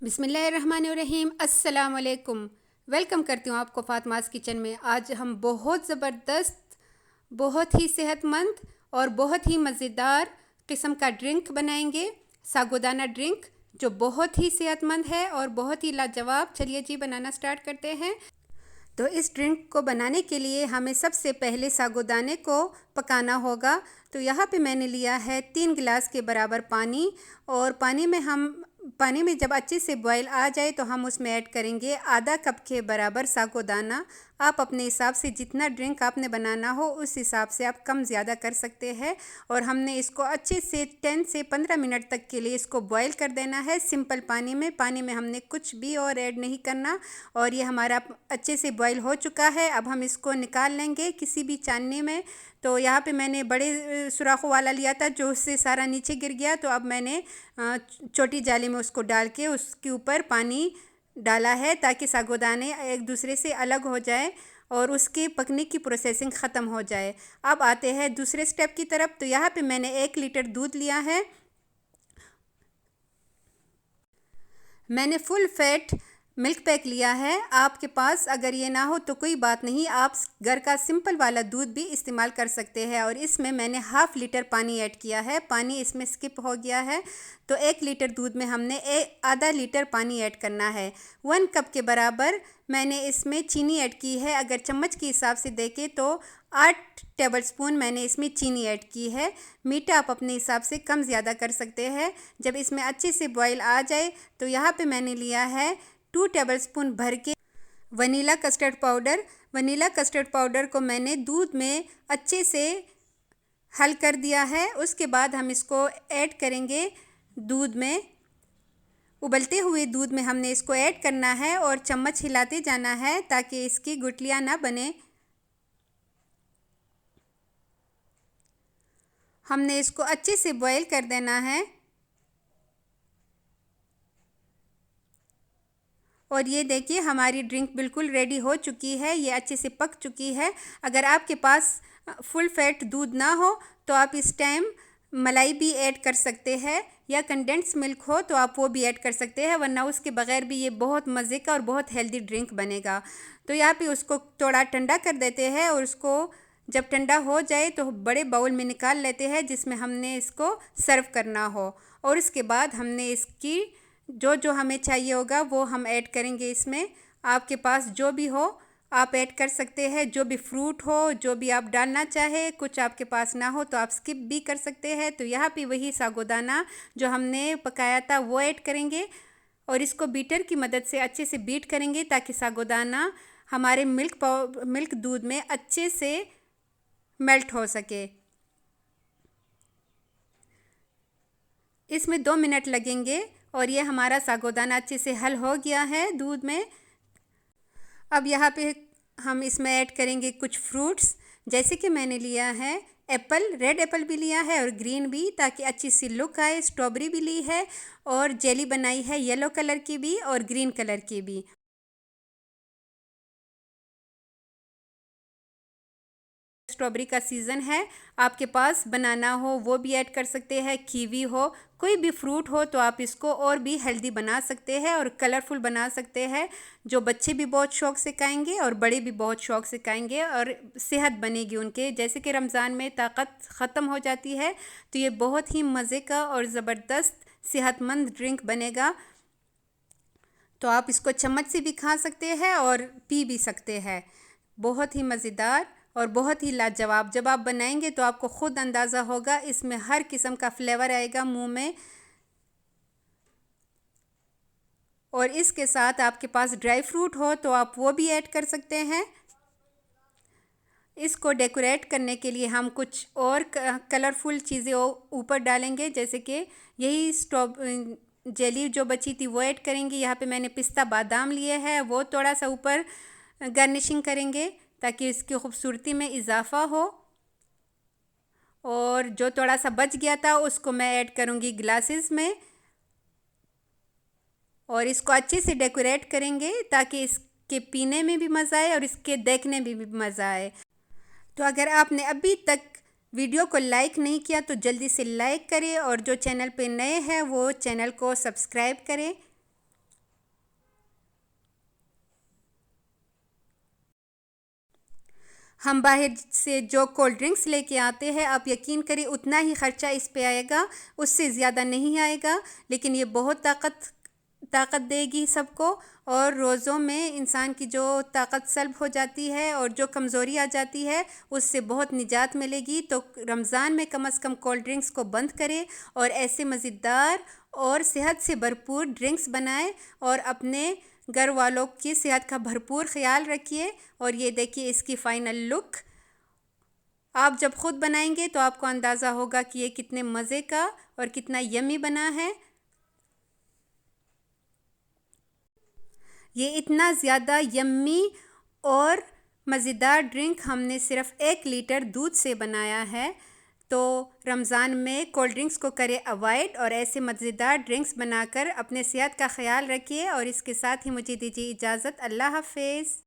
बिस्मिल्लाहिर्रहमानिर्रहीम। अस्सलाम वालेकुम। वेलकम करती हूँ आपको फातिमास किचन में। आज हम बहुत ज़बरदस्त, बहुत ही सेहतमंद और बहुत ही मज़ेदार किस्म का ड्रिंक बनाएंगे, सागोदाना ड्रिंक, जो बहुत ही सेहतमंद है और बहुत ही लाजवाब। चलिए जी, बनाना स्टार्ट करते हैं। तो इस ड्रिंक को बनाने के लिए हमें सबसे पहले सागोदाने को पकाना होगा। तो यहाँ पे मैंने लिया है 3 गिलास के बराबर पानी, और पानी में जब अच्छे से बॉयल आ जाए तो हम उसमें ऐड करेंगे आधा कप के बराबर सागोदाना। आप अपने हिसाब से जितना ड्रिंक आपने बनाना हो उस हिसाब से आप कम ज़्यादा कर सकते हैं। और हमने इसको अच्छे से 10 से 15 मिनट तक के लिए इसको बॉयल कर देना है सिंपल पानी में हमने कुछ भी और ऐड नहीं करना। और ये हमारा अच्छे से बॉयल हो चुका है। अब हम इसको निकाल लेंगे किसी भी छाननी में। तो यहाँ पे मैंने बड़े सुराखों वाला लिया था जो उससे सारा नीचे गिर गया, तो अब मैंने छोटी जाली में उसको डाल के उसके ऊपर पानी डाला है ताकि सागोदाने एक दूसरे से अलग हो जाए और उसके पकने की प्रोसेसिंग ख़त्म हो जाए। अब आते हैं दूसरे स्टेप की तरफ। तो यहाँ पे मैंने 1 लीटर दूध लिया है। मैंने फुल फैट मिल्क पैक लिया है। आपके पास अगर ये ना हो तो कोई बात नहीं, आप घर का सिंपल वाला दूध भी इस्तेमाल कर सकते हैं। और इसमें मैंने ½ लीटर पानी ऐड किया है। पानी इसमें स्किप हो गया है। तो 1 लीटर दूध में हमने आधा लीटर पानी ऐड करना है। 1 कप के बराबर मैंने इसमें चीनी ऐड की है। अगर चम्मच के हिसाब से देखें तो 8 टेबलस्पून मैंने इसमें चीनी ऐड की है। मीठा आप अपने हिसाब से कम ज़्यादा कर सकते हैं। जब इसमें अच्छे से बॉयल आ जाए तो यहाँ पे मैंने लिया है 2 टेबलस्पून भर के vanilla custard powder. Vanilla custard powder को मैंने दूध में अच्छे से हल कर दिया है। उसके बाद हम इसको ऐड करेंगे दूध में। उबलते हुए दूध में हमने इसको ऐड करना है और चम्मच हिलाते जाना है ताकि इसकी गुठलियाँ ना बने। हमने इसको अच्छे से बॉयल कर देना है। और ये देखिए हमारी ड्रिंक बिल्कुल रेडी हो चुकी है, ये अच्छे से पक चुकी है। अगर आपके पास फुल फैट दूध ना हो तो आप इस टाइम मलाई भी ऐड कर सकते हैं, या कंडेंस मिल्क हो तो आप वो भी ऐड कर सकते हैं, वरना उसके बगैर भी ये बहुत मज़े का और बहुत हेल्दी ड्रिंक बनेगा। तो यहाँ पे उसको थोड़ा ठंडा कर देते हैं और उसको जब ठंडा हो जाए तो बड़े बाउल में निकाल लेते हैं जिसमें हमने इसको सर्व करना हो। और उसके बाद हमने इसकी जो जो हमें चाहिए होगा वो हम ऐड करेंगे इसमें। आपके पास जो भी हो आप ऐड कर सकते हैं, जो भी फ्रूट हो, जो भी आप डालना चाहे। कुछ आपके पास ना हो तो आप स्किप भी कर सकते हैं। तो यहाँ पे वही सागोदाना जो हमने पकाया था वो ऐड करेंगे और इसको बीटर की मदद से अच्छे से बीट करेंगे ताकि सागोदाना हमारे मिल्क दूध में अच्छे से मेल्ट हो सके। इसमें 2 मिनट लगेंगे और ये हमारा सागोदाना अच्छे से हल हो गया है दूध में। अब यहाँ पे हम इसमें ऐड करेंगे कुछ फ्रूट्स, जैसे कि मैंने लिया है एप्पल, रेड एप्पल भी लिया है और ग्रीन भी, ताकि अच्छी सी लुक आए। स्ट्रॉबेरी भी ली है और जेली बनाई है येलो कलर की भी और ग्रीन कलर की भी। स्ट्रॉबेरी का सीज़न है, आपके पास बनाना हो वो भी ऐड कर सकते हैं, कीवी हो, कोई भी फ्रूट हो तो आप इसको और भी हेल्दी बना सकते हैं और कलरफुल बना सकते हैं, जो बच्चे भी बहुत शौक़ से खाएंगे और बड़े भी बहुत शौक़ से खाएंगे और सेहत बनेगी उनके। जैसे कि रमज़ान में ताकत ख़त्म हो जाती है तो ये बहुत ही मज़े का और ज़बरदस्त सेहतमंद ड्रिंक बनेगा। तो आप इसको चम्मच से भी खा सकते हैं और पी भी सकते हैं। बहुत ही मज़ेदार और बहुत ही लाजवाब। जब आप बनाएंगे तो आपको ख़ुद अंदाज़ा होगा, इसमें हर किस्म का फ्लेवर आएगा मुंह में। और इसके साथ आपके पास ड्राई फ्रूट हो तो आप वो भी ऐड कर सकते हैं। इसको डेकोरेट करने के लिए हम कुछ और कलरफुल चीज़ें ऊपर डालेंगे, जैसे कि यही जेली जो बची थी वो ऐड करेंगे। यहाँ पे मैंने पिस्ता बादाम लिए हैं, वो थोड़ा सा ऊपर गार्निशिंग करेंगे ताकि इसकी खूबसूरती में इजाफ़ा हो। और जो थोड़ा सा बच गया था उसको मैं ऐड करूँगी ग्लासेस में और इसको अच्छे से डेकोरेट करेंगे ताकि इसके पीने में भी मज़ा आए और इसके देखने में भी मज़ा आए। तो अगर आपने अभी तक वीडियो को लाइक नहीं किया तो जल्दी से लाइक करें और जो चैनल पे नए हैं वो चैनल को सब्सक्राइब करें। हम बाहर से जो कोल्ड ड्रिंक्स लेके आते हैं, आप यकीन करिए उतना ही ख़र्चा इस पे आएगा, उससे ज़्यादा नहीं आएगा। लेकिन ये बहुत ताकत देगी सबको, और रोज़ों में इंसान की जो ताकत सल्ब हो जाती है और जो कमज़ोरी आ जाती है उससे बहुत निजात मिलेगी। तो रमज़ान में कम से कम कोल्ड ड्रिंक्स को बंद करें और ऐसे मज़ेदार और सेहत से भरपूर ड्रिंक्स बनाएं और अपने घर वालों की सेहत का भरपूर ख्याल रखिए। और ये देखिए इसकी फ़ाइनल लुक। आप जब ख़ुद बनाएंगे तो आपको अंदाज़ा होगा कि ये कितने मज़े का और कितना यम्मी बना है। ये इतना ज़्यादा यम्मी और मज़ेदार ड्रिंक हमने सिर्फ़ 1 लीटर दूध से बनाया है। तो रमज़ान में कोल्ड ड्रिंक्स को करें अवॉइड और ऐसे मज़ेदार ड्रिंक्स बनाकर अपने सेहत का ख्याल रखिए। और इसके साथ ही मुझे दीजिए इजाज़त। अल्लाह हाफ़िज़।